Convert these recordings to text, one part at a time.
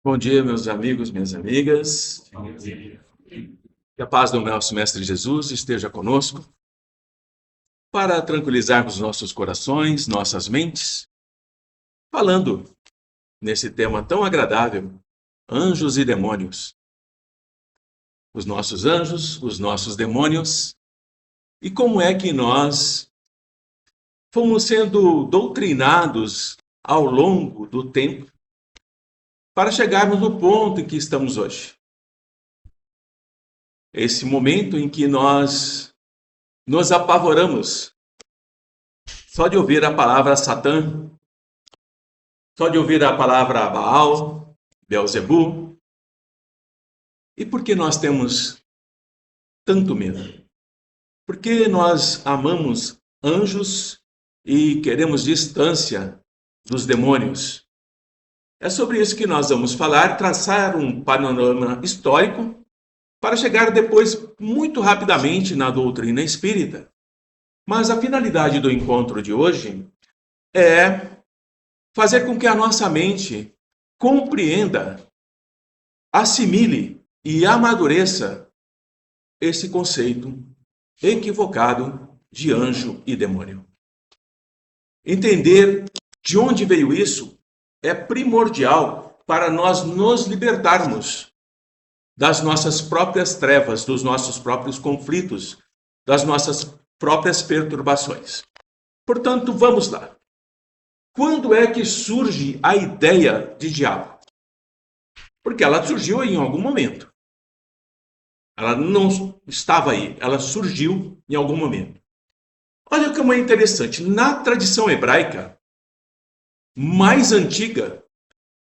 Bom dia, meus amigos, minhas amigas. Que a paz do nosso Mestre Jesus esteja conosco para tranquilizarmos nossos corações, nossas mentes, falando nesse tema tão agradável, anjos e demônios. Os nossos anjos, os nossos demônios, e como é que nós fomos sendo doutrinados ao longo do tempo para chegarmos no ponto em que estamos hoje. Esse momento em que nós nos apavoramos só de ouvir a palavra Satã, só de ouvir a palavra Baal, Beelzebu. E por que nós temos tanto medo? Porque nós amamos anjos e queremos distância dos demônios. É sobre isso que nós vamos falar, traçar um panorama histórico para chegar depois, muito rapidamente, na doutrina espírita. Mas a finalidade do encontro de hoje é fazer com que a nossa mente compreenda, assimile e amadureça esse conceito equivocado de anjo e demônio. Entender de onde veio isso é primordial para nós nos libertarmos das nossas próprias trevas, dos nossos próprios conflitos, das nossas próprias perturbações. Portanto, vamos lá. Quando é que surge a ideia de diabo? Porque ela surgiu em algum momento. Ela não estava aí, ela surgiu em algum momento. Olha como é interessante. Na tradição hebraica mais antiga,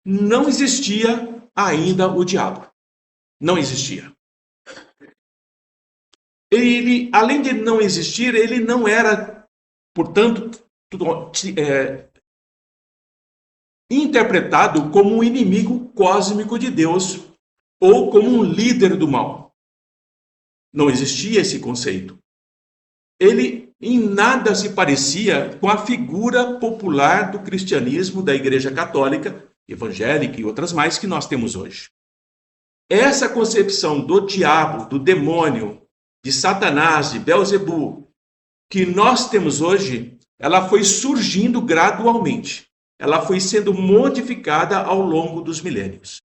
não existia ainda o diabo. Não existia. Ele, além de não existir, ele não era, portanto, interpretado como um inimigo cósmico de Deus ou como um líder do mal. Não existia esse conceito. Ele em nada se parecia com a figura popular do cristianismo, da Igreja Católica, evangélica e outras mais que nós temos hoje. Essa concepção do diabo, do demônio, de Satanás, de Beelzebu, que nós temos hoje, ela foi surgindo gradualmente. Ela foi sendo modificada ao longo dos milênios.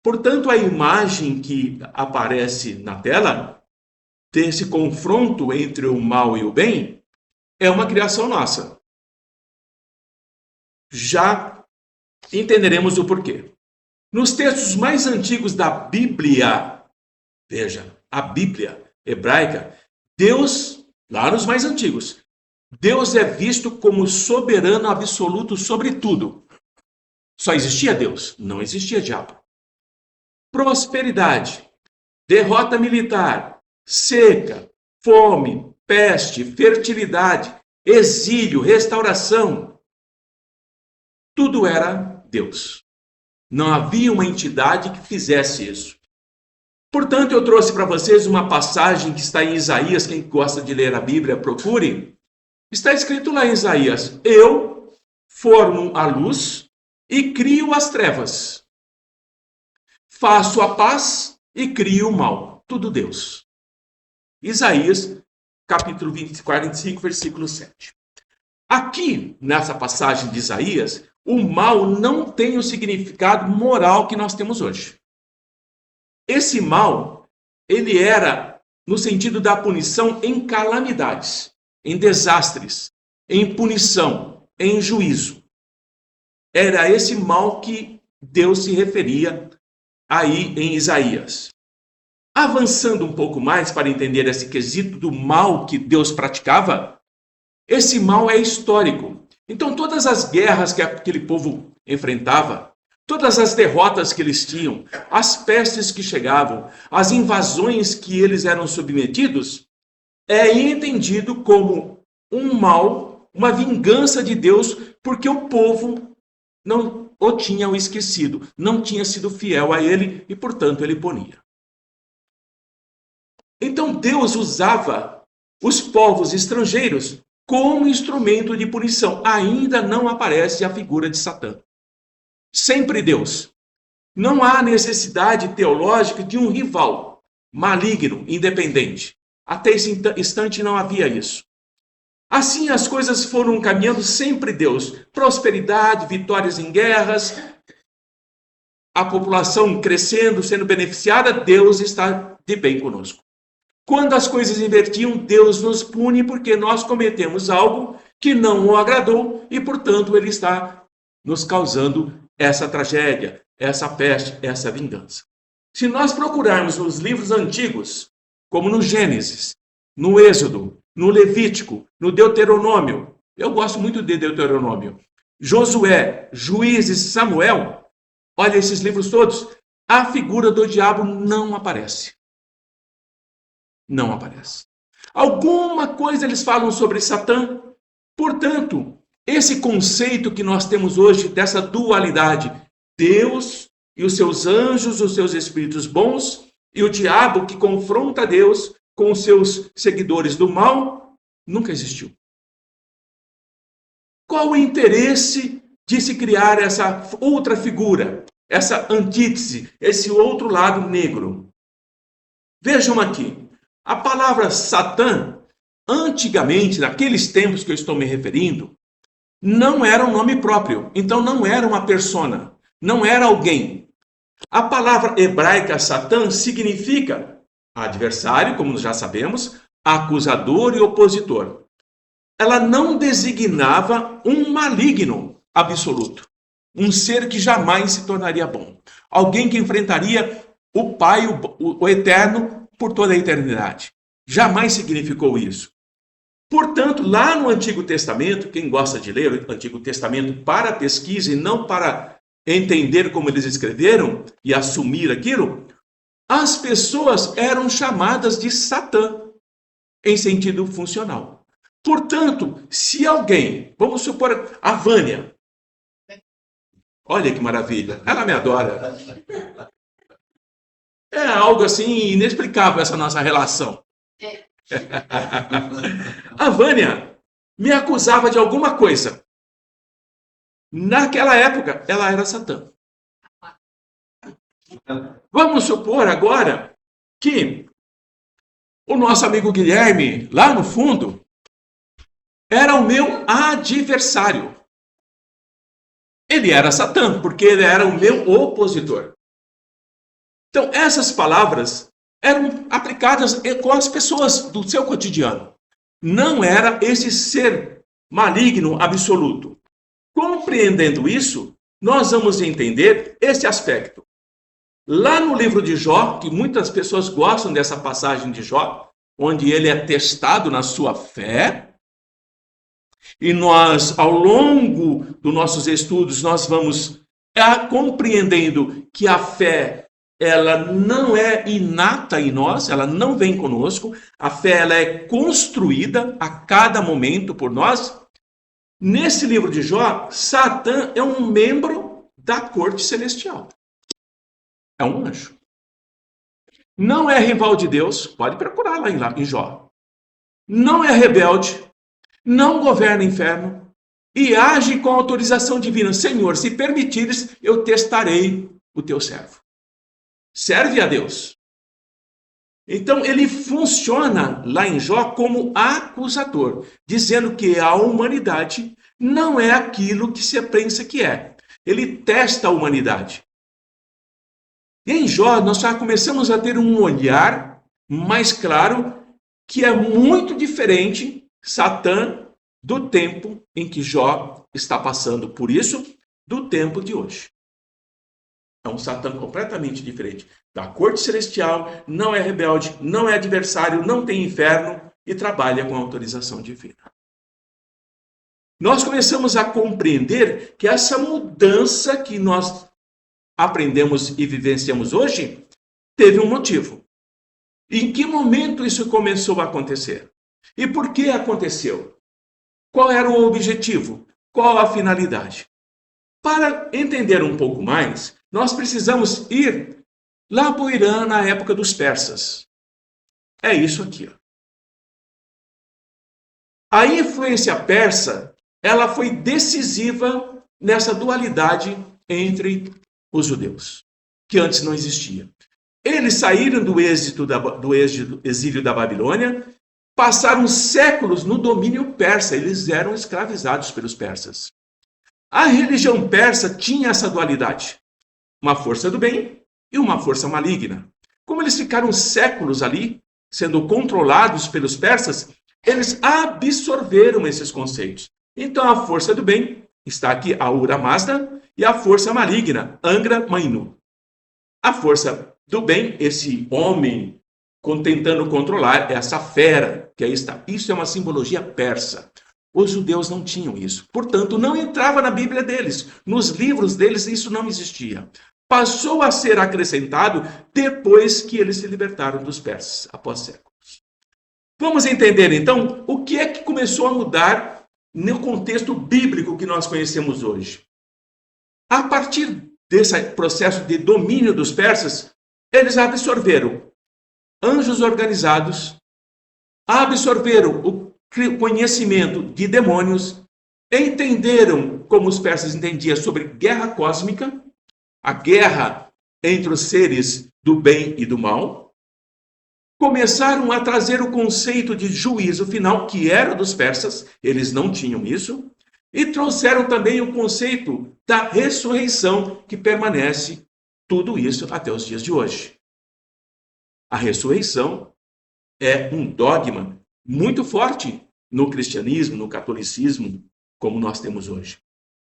Portanto, a imagem que aparece na tela, desse confronto entre o mal e o bem, é uma criação nossa. Já entenderemos o porquê. Nos textos mais antigos da Bíblia, veja, a Bíblia hebraica, Deus, lá nos mais antigos, Deus é visto como soberano absoluto sobre tudo. Só existia Deus, não existia diabo. Prosperidade, derrota militar, seca, fome, peste, fertilidade, exílio, restauração. Tudo era Deus. Não havia uma entidade que fizesse isso. Portanto, eu trouxe para vocês uma passagem que está em Isaías. Quem gosta de ler a Bíblia, procure. Está escrito lá em Isaías: eu formo a luz e crio as trevas. Faço a paz e crio o mal. Tudo Deus. Isaías, capítulo 45, versículo 7. Aqui, nessa passagem de Isaías, o mal não tem o significado moral que nós temos hoje. Esse mal, ele era no sentido da punição em calamidades, em desastres, em punição, em juízo. Era esse mal que Deus se referia aí em Isaías. Avançando um pouco mais para entender esse quesito do mal que Deus praticava, esse mal é histórico. Então todas as guerras que aquele povo enfrentava, todas as derrotas que eles tinham, as pestes que chegavam, as invasões que eles eram submetidos, é entendido como um mal, uma vingança de Deus, porque o povo não o tinha esquecido, não tinha sido fiel a ele e, portanto, ele punia. Então Deus usava os povos estrangeiros como instrumento de punição. Ainda não aparece a figura de Satã. Sempre Deus. Não há necessidade teológica de um rival maligno, independente. Até esse instante não havia isso. Assim as coisas foram caminhando, sempre Deus. Prosperidade, vitórias em guerras, a população crescendo, sendo beneficiada, Deus está de bem conosco. Quando as coisas invertiam, Deus nos pune porque nós cometemos algo que não o agradou e, portanto, Ele está nos causando essa tragédia, essa peste, essa vingança. Se nós procurarmos nos livros antigos, como no Gênesis, no Êxodo, no Levítico, no Deuteronômio, eu gosto muito de Deuteronômio, Josué, Juízes, Samuel, olha esses livros todos, a figura do diabo não aparece. Não aparece. Alguma coisa eles falam sobre Satã. Portanto, esse conceito que nós temos hoje dessa dualidade, Deus e os seus anjos, os seus espíritos bons, e o diabo que confronta Deus com os seus seguidores do mal, nunca existiu. Qual o interesse de se criar essa outra figura, essa antítese, esse outro lado negro? Vejam aqui. A palavra Satã, antigamente, naqueles tempos que eu estou me referindo, não era um nome próprio. Então não era uma persona, não era alguém. A palavra hebraica Satã significa adversário, como já sabemos, acusador e opositor. Ela não designava um maligno absoluto, um ser que jamais se tornaria bom. Alguém que enfrentaria o Pai, o Eterno, por toda a eternidade. Jamais significou isso. Portanto, lá no Antigo Testamento, quem gosta de ler o Antigo Testamento para pesquisa e não para entender como eles escreveram e assumir aquilo, as pessoas eram chamadas de Satã, em sentido funcional. Portanto, se alguém, vamos supor a Vânia, olha que maravilha, ela me adora. É algo assim inexplicável essa nossa relação. A Vânia me acusava de alguma coisa. Naquela época, ela era Satã. Vamos supor agora que o nosso amigo Guilherme, lá no fundo, era o meu adversário. Ele era Satã, porque ele era o meu opositor. Então, essas palavras eram aplicadas com as pessoas do seu cotidiano. Não era esse ser maligno absoluto. Compreendendo isso, nós vamos entender esse aspecto. Lá no livro de Jó, que muitas pessoas gostam dessa passagem de Jó, onde ele é testado na sua fé, e nós, ao longo dos nossos estudos, nós vamos compreendendo que a fé ela não é inata em nós, ela não vem conosco. A fé ela é construída a cada momento por nós. Nesse livro de Jó, Satã é um membro da corte celestial. É um anjo. Não é rival de Deus, pode procurar lá em Jó. Não é rebelde, não governa o inferno e age com autorização divina. Senhor, se permitires, eu testarei o teu servo. Serve a Deus. Então ele funciona lá em Jó como acusador, dizendo que a humanidade não é aquilo que se pensa que é. Ele testa a humanidade. E em Jó nós já começamos a ter um olhar mais claro que é muito diferente, Satã, do tempo em que Jó está passando. Por isso, do tempo de hoje. É um Satã completamente diferente da corte celestial, não é rebelde, não é adversário, não tem inferno e trabalha com autorização divina. Nós começamos a compreender que essa mudança que nós aprendemos e vivenciamos hoje teve um motivo. Em que momento isso começou a acontecer? E por que aconteceu? Qual era o objetivo? Qual a finalidade? Para entender um pouco mais, nós precisamos ir lá para o Irã na época dos persas. É isso aqui. Ó. A influência persa, ela foi decisiva nessa dualidade entre os judeus. que antes não existia. Eles saíram do exílio da Babilônia, passaram séculos no domínio persa, eles eram escravizados pelos persas. A religião persa tinha essa dualidade, uma força do bem e uma força maligna. Como eles ficaram séculos ali, sendo controlados pelos persas, eles absorveram esses conceitos. Então a força do bem está aqui, Ahura Mazda, e a força maligna, Angra Mainyu. A força do bem, esse homem tentando controlar essa fera que aí está. Isso é uma simbologia persa. Os judeus não tinham isso. Portanto, não entrava na Bíblia deles. Nos livros deles, isso não existia. Passou a ser acrescentado depois que eles se libertaram dos persas, após séculos. Vamos entender, então, o que é que começou a mudar no contexto bíblico que nós conhecemos hoje. A partir desse processo de domínio dos persas, eles absorveram anjos organizados, absorveram o conhecimento de demônios, entenderam como os persas entendiam sobre guerra cósmica, a guerra entre os seres do bem e do mal, começaram a trazer o conceito de juízo final, que era dos persas, eles não tinham isso, e trouxeram também o conceito da ressurreição, que permanece tudo isso até os dias de hoje. A ressurreição é um dogma muito forte no cristianismo, no catolicismo, como nós temos hoje.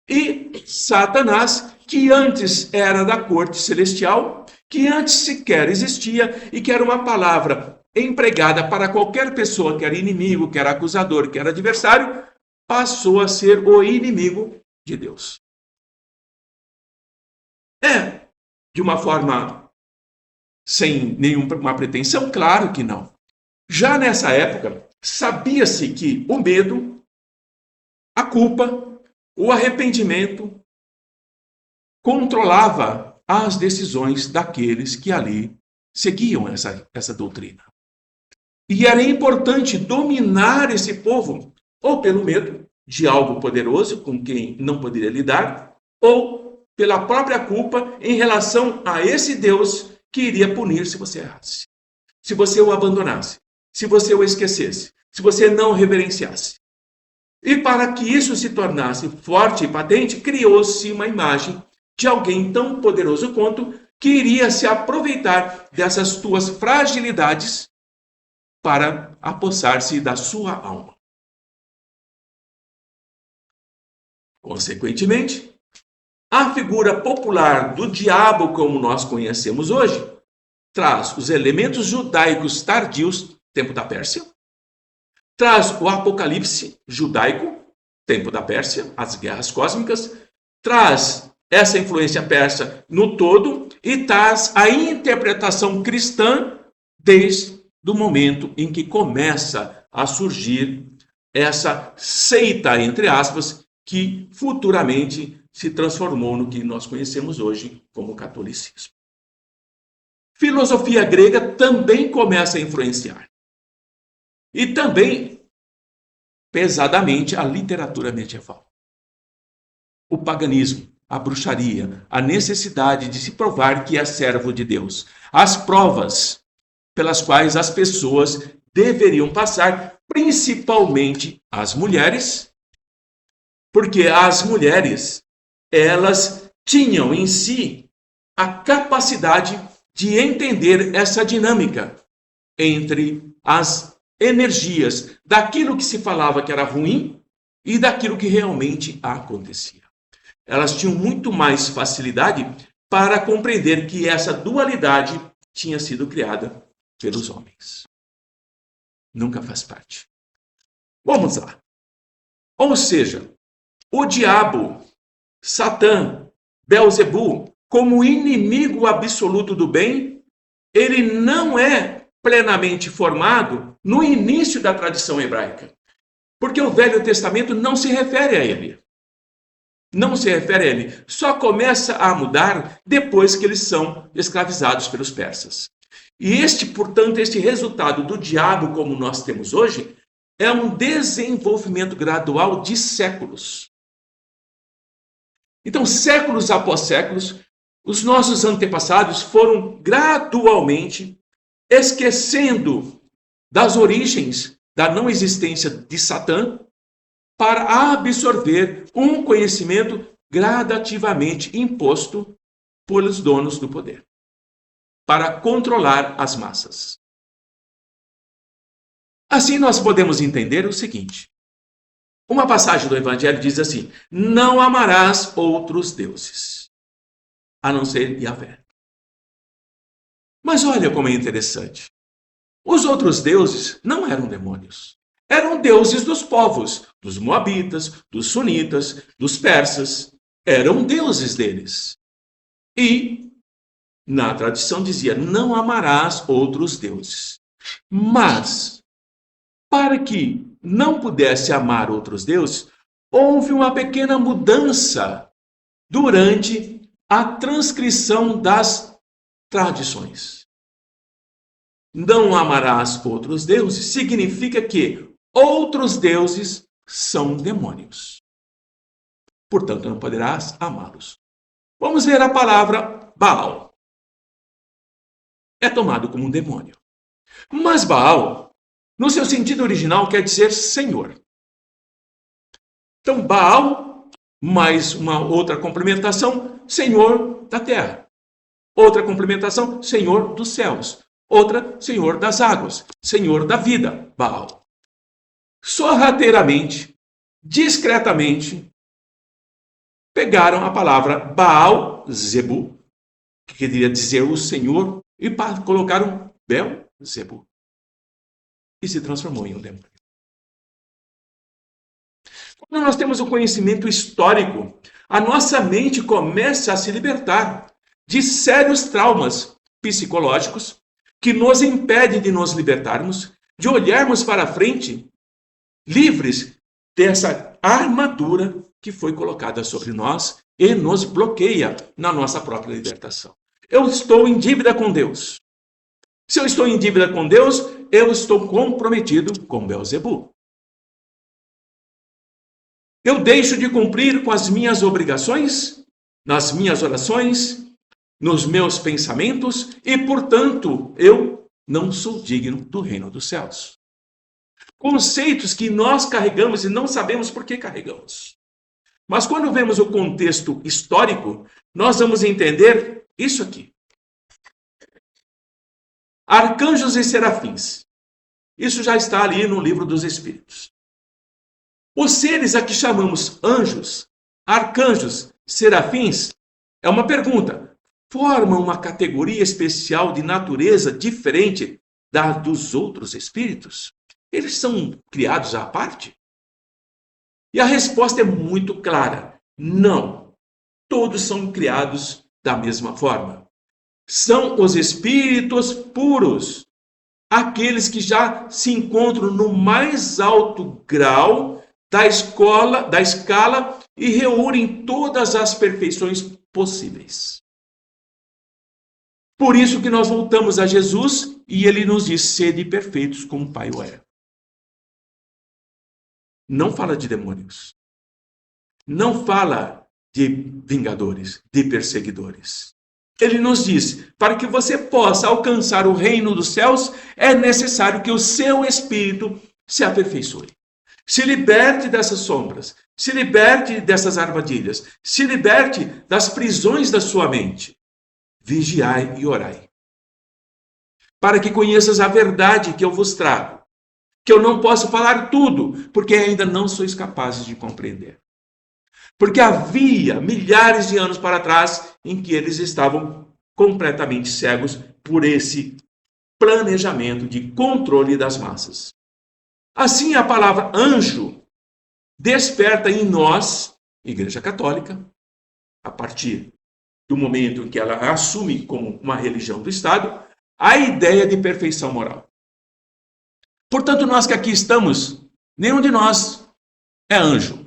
E Satanás, que antes era da corte celestial, que antes sequer existia e que era uma palavra empregada para qualquer pessoa que era inimigo, que era acusador, que era adversário, passou a ser o inimigo de Deus. De uma forma sem nenhuma pretensão? Claro que não. Já nessa época, sabia-se que o medo, a culpa, o arrependimento controlava as decisões daqueles que ali seguiam essa doutrina. E era importante dominar esse povo, ou pelo medo de algo poderoso com quem não poderia lidar, ou pela própria culpa em relação a esse Deus que iria punir se você errasse, se você o abandonasse, se você o esquecesse, se você não reverenciasse. E para que isso se tornasse forte e patente, criou-se uma imagem de alguém tão poderoso quanto que iria se aproveitar dessas tuas fragilidades para apossar-se da sua alma. Consequentemente, a figura popular do diabo, como nós conhecemos hoje, traz os elementos judaicos tardios, tempo da Pérsia, traz o apocalipse judaico, tempo da Pérsia, as guerras cósmicas, traz essa influência persa no todo e traz a interpretação cristã desde o momento em que começa a surgir essa seita, entre aspas, que futuramente se transformou no que nós conhecemos hoje como catolicismo. Filosofia grega também começa a influenciar. E também, pesadamente, a literatura medieval. O paganismo, a bruxaria, a necessidade de se provar que é servo de Deus. As provas pelas quais as pessoas deveriam passar, principalmente as mulheres, porque as mulheres, elas tinham em si a capacidade de entender essa dinâmica entre as energias daquilo que se falava que era ruim e daquilo que realmente acontecia. Elas tinham muito mais facilidade para compreender que essa dualidade tinha sido criada pelos homens. Nunca faz parte. Vamos lá. Ou seja, o diabo, Satã, Belzebu, como inimigo absoluto do bem, ele não é plenamente formado no início da tradição hebraica. Porque o Velho Testamento não se refere a ele. Não se refere a ele. Só começa a mudar depois que eles são escravizados pelos persas. E portanto, este resultado do diabo, como nós temos hoje, é um desenvolvimento gradual de séculos. Então, séculos após séculos, os nossos antepassados foram gradualmente esquecendo das origens da não existência de Satã para absorver um conhecimento gradativamente imposto pelos donos do poder, para controlar as massas. Assim, nós podemos entender o seguinte. Uma passagem do Evangelho diz assim: não amarás outros deuses, a não ser Yahvé. Mas olha como é interessante. Os outros deuses não eram demônios. Eram deuses dos povos, dos moabitas, dos sunitas, dos persas. Eram deuses deles. E, na tradição dizia, não amarás outros deuses. Mas, para que não pudesse amar outros deuses, houve uma pequena mudança durante a transcrição das tradições. Não amarás outros deuses significa que outros deuses são demônios. Portanto, não poderás amá-los. Vamos ver a palavra Baal. É tomado como um demônio. Mas Baal, no seu sentido original, quer dizer Senhor. Então, Baal, mais uma outra complementação, Senhor da terra. Outra complementação, Senhor dos céus. Outra, Senhor das águas. Senhor da vida, Baal. Sorrateiramente, discretamente, pegaram a palavra Baal-zebu, que queria dizer o Senhor, e colocaram Bel-zebu. E se transformou em um demônio. Quando nós temos o conhecimento histórico, a nossa mente começa a se libertar de sérios traumas psicológicos que nos impedem de nos libertarmos, de olharmos para frente, livres dessa armadura que foi colocada sobre nós e nos bloqueia na nossa própria libertação. Eu estou em dívida com Deus. Se eu estou em dívida com Deus, eu estou comprometido com Belzebu. Eu deixo de cumprir com as minhas obrigações, nas minhas orações, nos meus pensamentos, e, portanto, eu não sou digno do reino dos céus. Conceitos que nós carregamos e não sabemos por que carregamos. Mas quando vemos o contexto histórico, nós vamos entender isso aqui. Arcanjos e serafins. Isso já está ali no livro dos Espíritos. Os seres a que chamamos anjos, arcanjos, serafins, é uma pergunta. Formam uma categoria especial de natureza diferente da dos outros espíritos? Eles são criados à parte? E a resposta é muito clara. Não. Todos são criados da mesma forma. São os espíritos puros, aqueles que já se encontram no mais alto grau da escala e reúnem todas as perfeições possíveis. Por isso que nós voltamos a Jesus e ele nos diz: sede perfeitos como o Pai o é. Não fala de demônios. Não fala de vingadores, de perseguidores. Ele nos diz, para que você possa alcançar o reino dos céus, é necessário que o seu espírito se aperfeiçoe. Se liberte dessas sombras, se liberte dessas armadilhas, se liberte das prisões da sua mente. Vigiai e orai. Para que conheças a verdade que eu vos trago, que eu não posso falar tudo, porque ainda não sois capazes de compreender. Porque havia milhares de anos para trás em que eles estavam completamente cegos por esse planejamento de controle das massas. Assim, a palavra anjo desperta em nós, Igreja Católica, a partir do momento em que ela assume como uma religião do Estado, a ideia de perfeição moral. Portanto, nós que aqui estamos, nenhum de nós é anjo.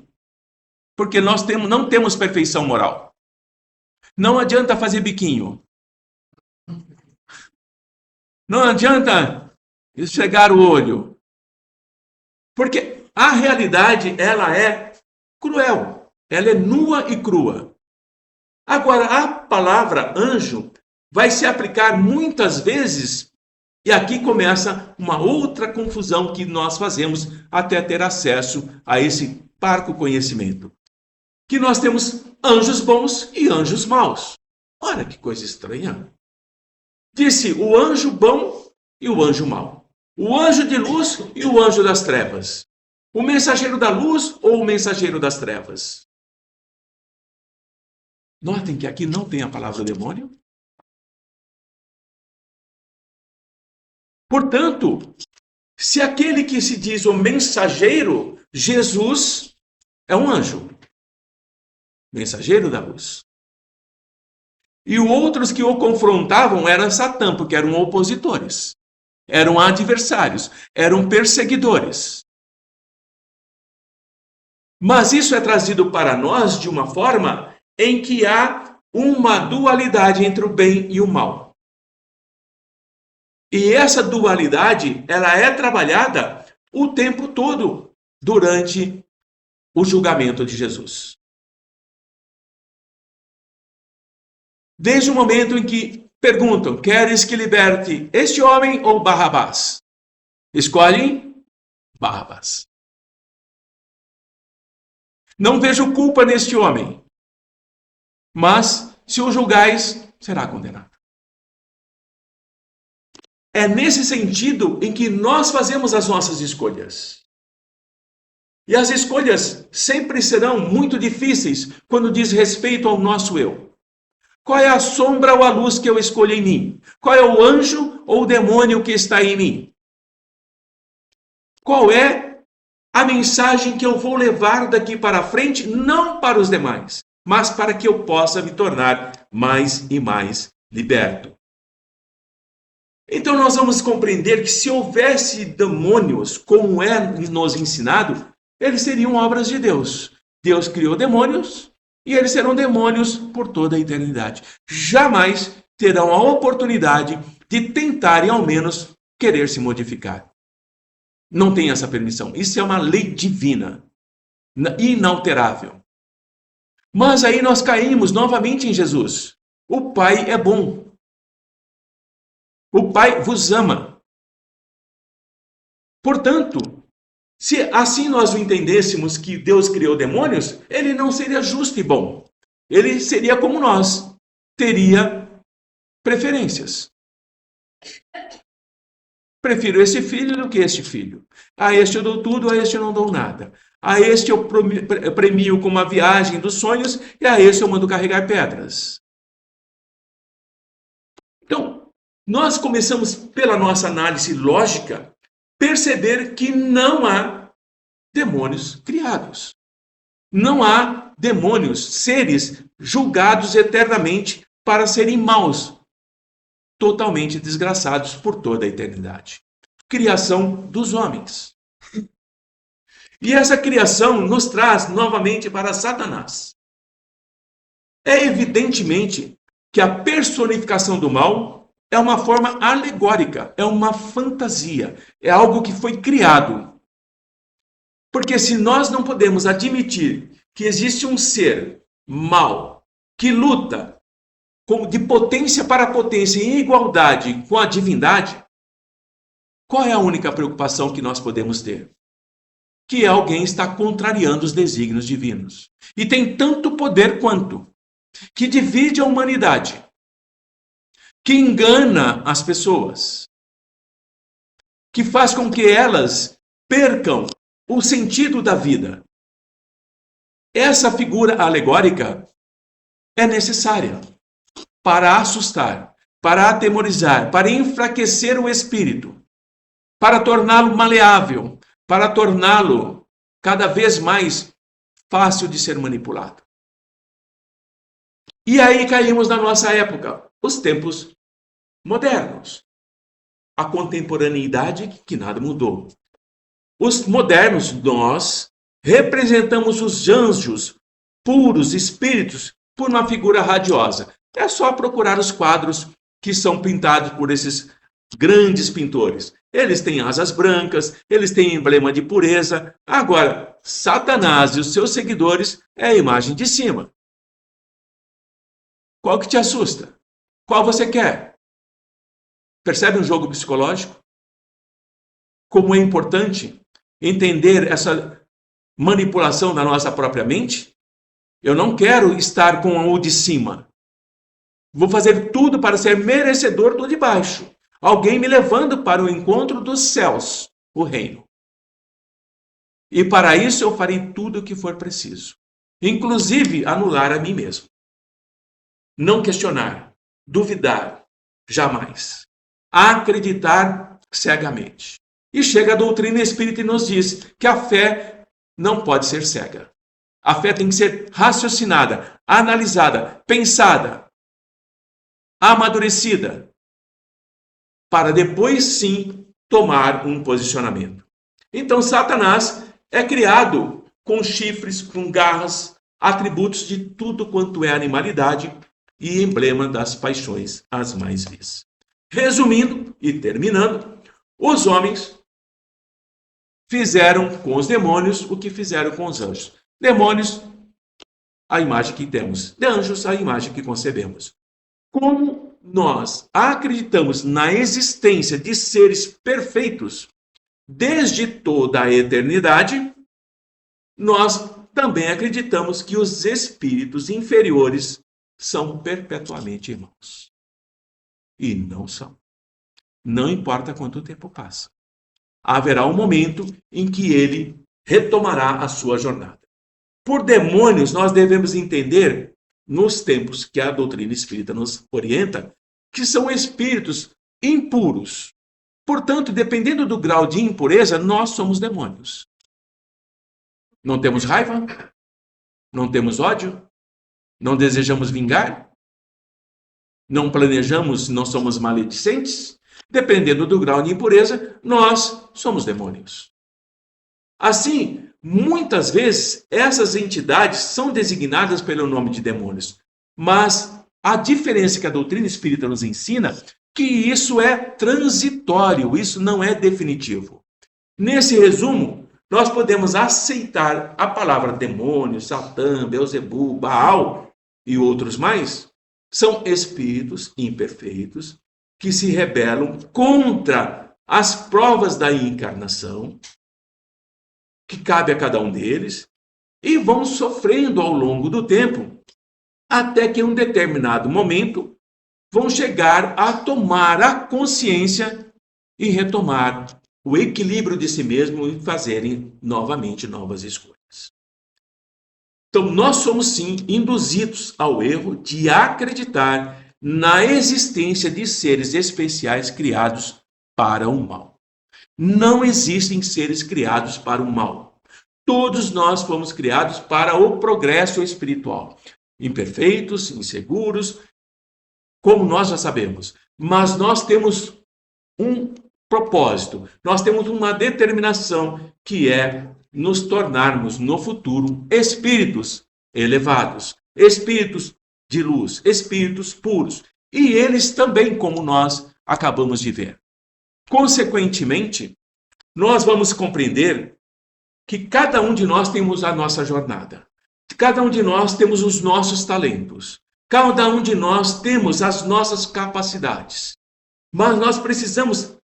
Porque nós não temos perfeição moral. Não adianta fazer biquinho. Não adianta esfregar o olho. Porque a realidade, ela é cruel. Ela é nua e crua. Agora, a palavra anjo vai se aplicar muitas vezes, e aqui começa uma outra confusão que nós fazemos até ter acesso a esse parco conhecimento. Que nós temos anjos bons e anjos maus. Olha que coisa estranha. Disse o anjo bom e o anjo mau. O anjo de luz e o anjo das trevas. O mensageiro da luz ou o mensageiro das trevas. Notem que aqui não tem a palavra demônio. Portanto, se aquele que se diz o mensageiro, Jesus, é um anjo. Mensageiro da luz. E outros que o confrontavam eram Satã, porque eram opositores, eram adversários, eram perseguidores. Mas isso é trazido para nós de uma forma em que há uma dualidade entre o bem e o mal. E essa dualidade, ela é trabalhada o tempo todo durante o julgamento de Jesus. Desde o momento em que perguntam, queres que liberte este homem ou Barrabás? Escolhem Barrabás. Não vejo culpa neste homem, mas se o julgais, será condenado. É nesse sentido em que nós fazemos as nossas escolhas. E as escolhas sempre serão muito difíceis quando diz respeito ao nosso eu. Qual é a sombra ou a luz que eu escolho em mim? Qual é o anjo ou o demônio que está em mim? Qual é a mensagem que eu vou levar daqui para frente, não para os demais, mas para que eu possa me tornar mais e mais liberto? Então nós vamos compreender que se houvesse demônios, como é nos ensinado, eles seriam obras de Deus. Deus criou demônios e eles serão demônios por toda a eternidade. Jamais terão a oportunidade de tentarem ao menos querer se modificar. Não tem essa permissão. Isso é uma lei divina, inalterável. Mas aí nós caímos novamente em Jesus. O Pai é bom. O Pai vos ama. Portanto, se assim nós o entendêssemos que Deus criou demônios, ele não seria justo e bom. Ele seria como nós. Teria preferências. Prefiro esse filho do que este filho. A este eu dou tudo, a este eu não dou nada. A este eu premio com uma viagem dos sonhos e a este eu mando carregar pedras. Então, nós começamos pela nossa análise lógica perceber que não há demônios criados. Não há demônios, seres julgados eternamente para serem maus, totalmente desgraçados por toda a eternidade. Criação dos homens. E essa criação nos traz novamente para Satanás. É evidentemente que a personificação do mal é uma forma alegórica, é uma fantasia, é algo que foi criado. Porque se nós não podemos admitir que existe um ser mau que luta de potência para potência em igualdade com a divindade, qual é a única preocupação que nós podemos ter? Que alguém está contrariando os desígnios divinos. E tem tanto poder quanto, que divide a humanidade, que engana as pessoas, que faz com que elas percam o sentido da vida. Essa figura alegórica é necessária para assustar, para atemorizar, para enfraquecer o espírito, para torná-lo maleável, para torná-lo cada vez mais fácil de ser manipulado. E aí caímos na nossa época, os tempos modernos. A contemporaneidade que nada mudou. Os modernos, nós representamos os anjos puros, espíritos, por uma figura radiosa. É só procurar os quadros que são pintados por esses grandes pintores. Eles têm asas brancas, eles têm emblema de pureza. Agora, Satanás e os seus seguidores é a imagem de cima. Qual que te assusta? Qual você quer? Percebe um jogo psicológico? Como é importante entender essa manipulação da nossa própria mente? Eu não quero estar com o de cima. Vou fazer tudo para ser merecedor do de baixo. Alguém me levando para o encontro dos céus, o reino. E para isso eu farei tudo o que for preciso. Inclusive anular a mim mesmo. Não questionar, duvidar, jamais. Acreditar cegamente. E chega a doutrina espírita e nos diz que a fé não pode ser cega. A fé tem que ser raciocinada, analisada, pensada, amadurecida, para depois sim tomar um posicionamento. Então Satanás é criado com chifres, com garras, atributos de tudo quanto é animalidade e emblema das paixões as mais vis. Resumindo e terminando, os homens fizeram com os demônios o que fizeram com os anjos. Demônios, a imagem que temos. De anjos, a imagem que concebemos. Como nós acreditamos na existência de seres perfeitos desde toda a eternidade, nós também acreditamos que os espíritos inferiores são perpetuamente irmãos. E não são. Não importa quanto tempo passa. Haverá um momento em que ele retomará a sua jornada. Por demônios, nós devemos entender, nos tempos que a doutrina espírita nos orienta, que são espíritos impuros. Portanto, dependendo do grau de impureza, nós somos demônios. Não temos raiva? Não temos ódio? Não desejamos vingar? Não planejamos, não somos maledicentes? Dependendo do grau de impureza, nós somos demônios. Assim, muitas vezes, essas entidades são designadas pelo nome de demônios. Mas a diferença que a doutrina espírita nos ensina é que isso é transitório, isso não é definitivo. Nesse resumo, nós podemos aceitar a palavra demônio, Satã, Beelzebu, Baal e outros mais. São espíritos imperfeitos que se rebelam contra as provas da encarnação, que cabe a cada um deles, e vão sofrendo ao longo do tempo, até que em um determinado momento vão chegar a tomar a consciência e retomar o equilíbrio de si mesmo e fazerem novamente novas escolhas. Então, nós somos sim induzidos ao erro de acreditar na existência de seres especiais criados para o mal. Não existem seres criados para o mal. Todos nós fomos criados para o progresso espiritual. Imperfeitos, inseguros, como nós já sabemos. Mas nós temos um propósito, nós temos uma determinação que é nos tornarmos no futuro espíritos elevados, espíritos de luz, espíritos puros. E eles também, como nós acabamos de ver. Consequentemente, nós vamos compreender que cada um de nós temos a nossa jornada. Cada um de nós temos os nossos talentos. Cada um de nós temos as nossas capacidades. Mas nós precisamos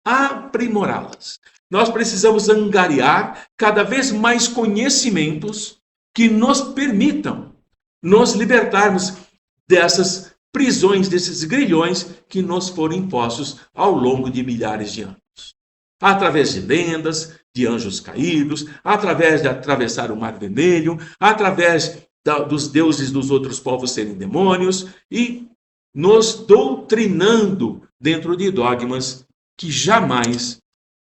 aprimorá-las. Nós precisamos angariar cada vez mais conhecimentos que nos permitam nos libertarmos dessas prisões, desses grilhões que nos foram impostos ao longo de milhares de anos. Através de lendas, de anjos caídos, através de atravessar o Mar Vermelho, através dos deuses dos outros povos serem demônios e nos doutrinando dentro de dogmas que jamais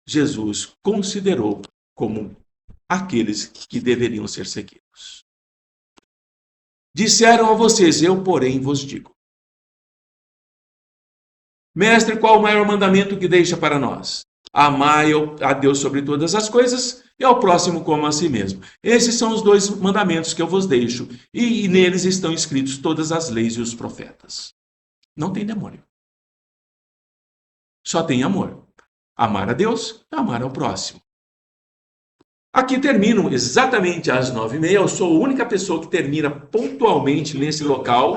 Jesus considerou como aqueles que deveriam ser seguidos. Disseram a vocês, eu, porém, vos digo. Mestre, qual o maior mandamento que deixa para nós? Amai a Deus sobre todas as coisas e ao próximo como a si mesmo. Esses são os 2 mandamentos que eu vos deixo, e neles estão escritos todas as leis e os profetas. Não tem demônio. Só tem amor. Amar a Deus e amar ao próximo. Aqui termino exatamente às 9h30. Eu sou a única pessoa que termina pontualmente nesse local.